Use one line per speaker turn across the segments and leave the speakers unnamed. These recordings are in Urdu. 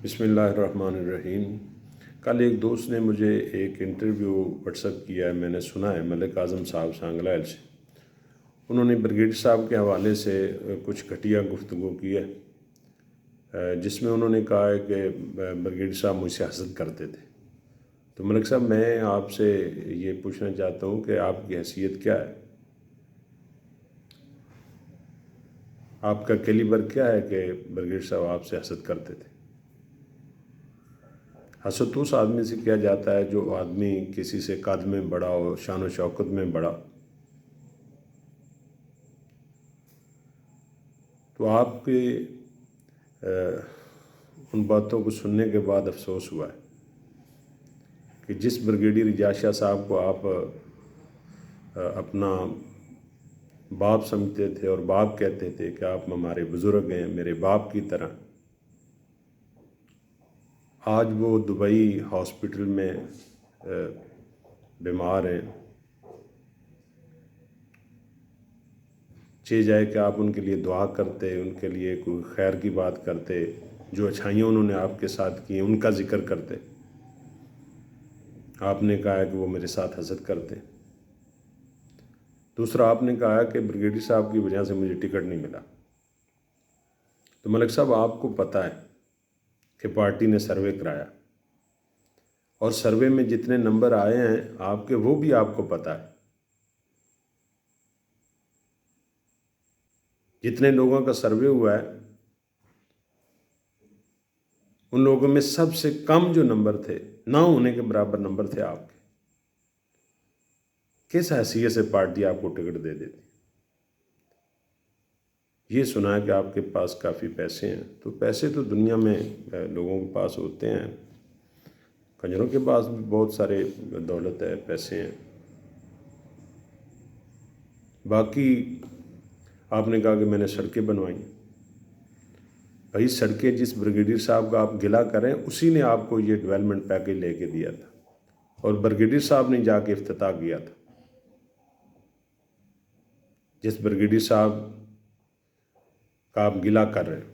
بسم اللہ الرحمن الرحیم۔ کل ایک دوست نے مجھے ایک انٹرویو واٹس ایپ کیا ہے، میں نے سنا ہے ملک اعظم صاحب سانگلائل سے۔ انہوں نے بریگیڈیئر صاحب کے حوالے سے کچھ گھٹیا گفتگو کی ہے، جس میں انہوں نے کہا ہے کہ بریگیڈیئر صاحب مجھ سے حسد کرتے تھے۔ تو ملک صاحب، میں آپ سے یہ پوچھنا چاہتا ہوں کہ آپ کی حیثیت کیا ہے؟ آپ کا کیلیبر کیا ہے کہ بریگیڈیئر صاحب آپ سے حسد کرتے تھے؟ حسد اس آدمی سے کیا جاتا ہے جو آدمی کسی سے قد میں بڑا ہو، شان و شوکت میں بڑا۔ تو آپ کے ان باتوں کو سننے کے بعد افسوس ہوا ہے کہ جس بریگیڈیئر اجاز شاہ صاحب کو آپ اپنا باپ سمجھتے تھے اور باپ کہتے تھے کہ آپ ہمارے بزرگ ہیں، میرے باپ کی طرح، آج وہ دبئی ہاسپٹل میں بیمار ہیں۔ چاہے جائے کہ آپ ان کے لیے دعا کرتے، ان کے لیے کوئی خیر کی بات کرتے، جو اچھائیاں انہوں نے آپ کے ساتھ کی ان کا ذکر کرتے۔ آپ نے کہا ہے کہ وہ میرے ساتھ حسد کرتے۔ دوسرا، آپ نے کہا کہ بریگیڈیئر صاحب کی وجہ سے مجھے ٹکٹ نہیں ملا۔ تو ملک صاحب، آپ کو پتہ ہے کہ پارٹی نے سروے کرایا اور سروے میں جتنے نمبر آئے ہیں آپ کے، وہ بھی آپ کو پتہ ہے۔ جتنے لوگوں کا سروے ہوا ہے ان لوگوں میں سب سے کم جو نمبر تھے، نہ ہونے کے برابر نمبر تھے آپ کے۔ کس حیثیت سے پارٹی آپ کو ٹکٹ دے دیتی؟ یہ سنا ہے کہ آپ کے پاس کافی پیسے ہیں۔ تو پیسے تو دنیا میں لوگوں کے پاس ہوتے ہیں، کنجروں کے پاس بھی بہت سارے دولت ہے، پیسے ہیں۔ باقی آپ نے کہا کہ میں نے سڑکیں بنوائی۔ بھائی، سڑکیں جس بریگیڈیئر صاحب کا آپ گلہ کریں، اسی نے آپ کو یہ ڈیولپمنٹ پیکج لے کے دیا تھا، اور بریگیڈیئر صاحب نے جا کے افتتاح کیا تھا۔ جس بریگیڈیئر صاحب کا آپ گلہ کر رہے ہیں،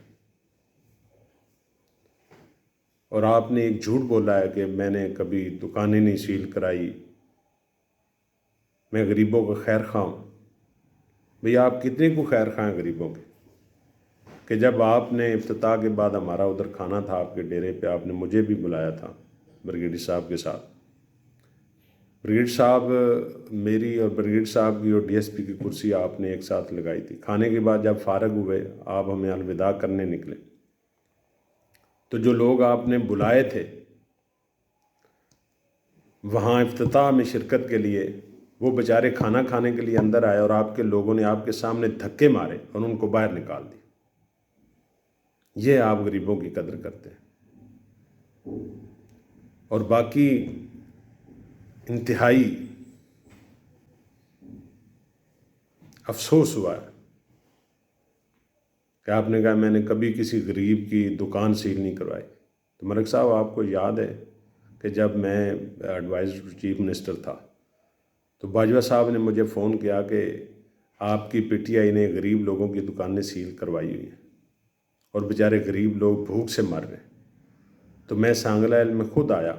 اور آپ نے ایک جھوٹ بولا ہے کہ میں نے کبھی دکانیں نہیں سیل کرائی، میں غریبوں کا خیر خواہ ہوں۔ بھئی، آپ کتنے کو خیر خواہ ہیں غریبوں کے کہ جب آپ نے افتتاح کے بعد، ہمارا ادھر کھانا تھا آپ کے ڈیرے پہ، آپ نے مجھے بھی بلایا تھا بریگیڈیئر صاحب کے ساتھ۔ بریگیڈیئر صاحب میری اور بریگیڈیئر صاحب کی اور ڈی ایس پی کی کرسی آپ نے ایک ساتھ لگائی تھی۔ کھانے کے بعد جب فارغ ہوئے، آپ ہمیں الوداع کرنے نکلے، تو جو لوگ آپ نے بلائے تھے وہاں افتتاح میں شرکت کے لیے، وہ بیچارے کھانا کھانے کے لیے اندر آئے، اور آپ کے لوگوں نے آپ کے سامنے دھکے مارے اور ان کو باہر نکال دی۔ یہ آپ غریبوں کی قدر کرتے ہیں۔ اور باقی انتہائی افسوس ہوا ہے کہ آپ نے کہا میں نے کبھی کسی غریب کی دکان سیل نہیں کروائی۔ تو ملک صاحب، آپ کو یاد ہے کہ جب میں ایڈوائزر ٹو چیف منسٹر تھا تو باجوہ صاحب نے مجھے فون کیا کہ آپ کی پی ٹی آئی نے غریب لوگوں کی دکانیں سیل کروائی ہوئی ہیں اور بیچارے غریب لوگ بھوک سے مر رہے ہیں۔ تو میں سانگلائل میں خود آیا،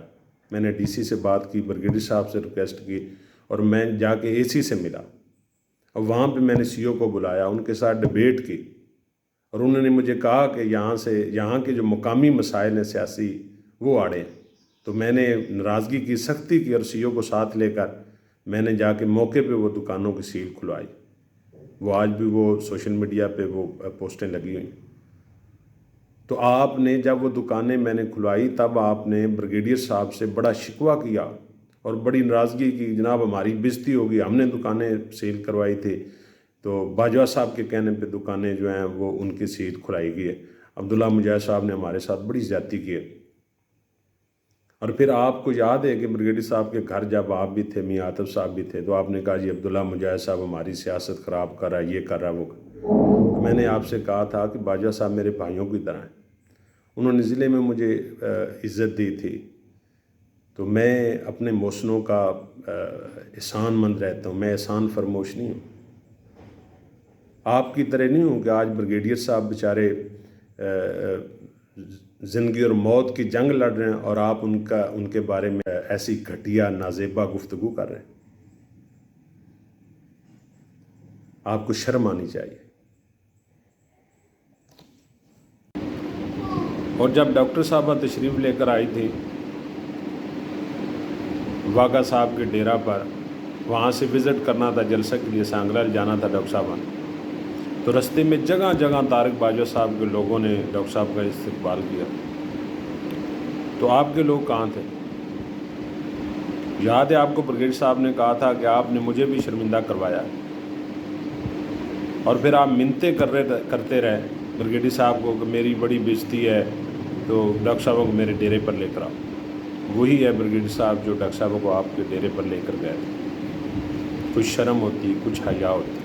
میں نے ڈی سی سے بات کی، بریگیڈیئر صاحب سے ریکویسٹ کی، اور میں جا کے اے سی سے ملا، اور وہاں پہ میں نے سی او کو بلایا، ان کے ساتھ ڈیبیٹ کی، اور انہوں نے مجھے کہا کہ یہاں کے جو مقامی مسائل ہیں سیاسی، وہ آڑے ہیں۔ تو میں نے ناراضگی کی، سختی کی، اور سی او کو ساتھ لے کر میں نے جا کے موقع پہ وہ دکانوں کی سیل کھلوائی۔ وہ آج بھی وہ سوشل میڈیا پہ وہ پوسٹیں لگی ہوئی۔ تو آپ نے جب وہ دکانیں میں نے کھلوائی، تب آپ نے بریگیڈیئر صاحب سے بڑا شکوہ کیا اور بڑی ناراضگی کی، جناب ہماری بےزتی ہوگی، ہم نے دکانیں سیل کروائی تھی۔ تو باجوہ صاحب کے کہنے پہ دکانیں جو ہیں وہ ان کی سیل کھلائی گئی ہے۔ عبداللہ مجاہد صاحب نے ہمارے ساتھ بڑی زیادتی کی ہے۔ اور پھر آپ کو یاد ہے کہ بریگیڈیئر صاحب کے گھر جب آپ بھی تھے، میاں عاطف صاحب بھی تھے، تو آپ نے کہا جی عبداللہ مجاہد صاحب ہماری سیاست خراب کر رہا ہے، یہ کر رہا ہے، وہ کر رہا ہے۔ تو میں نے آپ سے کہا تھا کہ باجوہ صاحب میرے بھائیوں کی طرح ہیں، انہوں نے ضلع میں مجھے عزت دی تھی، تو میں اپنے محسنوں کا احسان مند رہتا ہوں، میں احسان فرموش نہیں ہوں۔ آپ کی طرح نہیں ہوں کہ آج بریگیڈیئر صاحب بیچارے زندگی اور موت کی جنگ لڑ رہے ہیں اور آپ ان کے بارے میں ایسی گھٹیا نازیبا گفتگو کر رہے ہیں. آپ کو شرم آنی چاہیے. اور جب ڈاکٹر صاحبہ تشریف لے کر آئی تھی واگا صاحب کے ڈیرا پر، وہاں سے وزٹ کرنا تھا، جلسہ کے لیے سانگلال جانا تھا ڈاکٹر صاحبہ نے، تو رستے میں جگہ جگہ طارق باجوہ صاحب کے لوگوں نے ڈاکٹر صاحب کا استقبال کیا. تو آپ کے لوگ کہاں تھے؟ یاد ہے آپ کو بریگیڈ صاحب نے کہا تھا کہ آپ نے مجھے بھی شرمندہ کروایا، اور پھر آپ منتیں کرتے رہے بریگیڈی صاحب کو کہ میری بڑی بےزتی ہے تو ڈاکٹر صاحبوں کو میرے ڈیرے پر لے کر آؤ. وہی ہے بریگیڈی صاحب جو ڈاکٹر صاحبوں کو آپ کے ڈیرے پر لے کر گئے. کچھ شرم ہوتی، کچھ حیا ہوتی.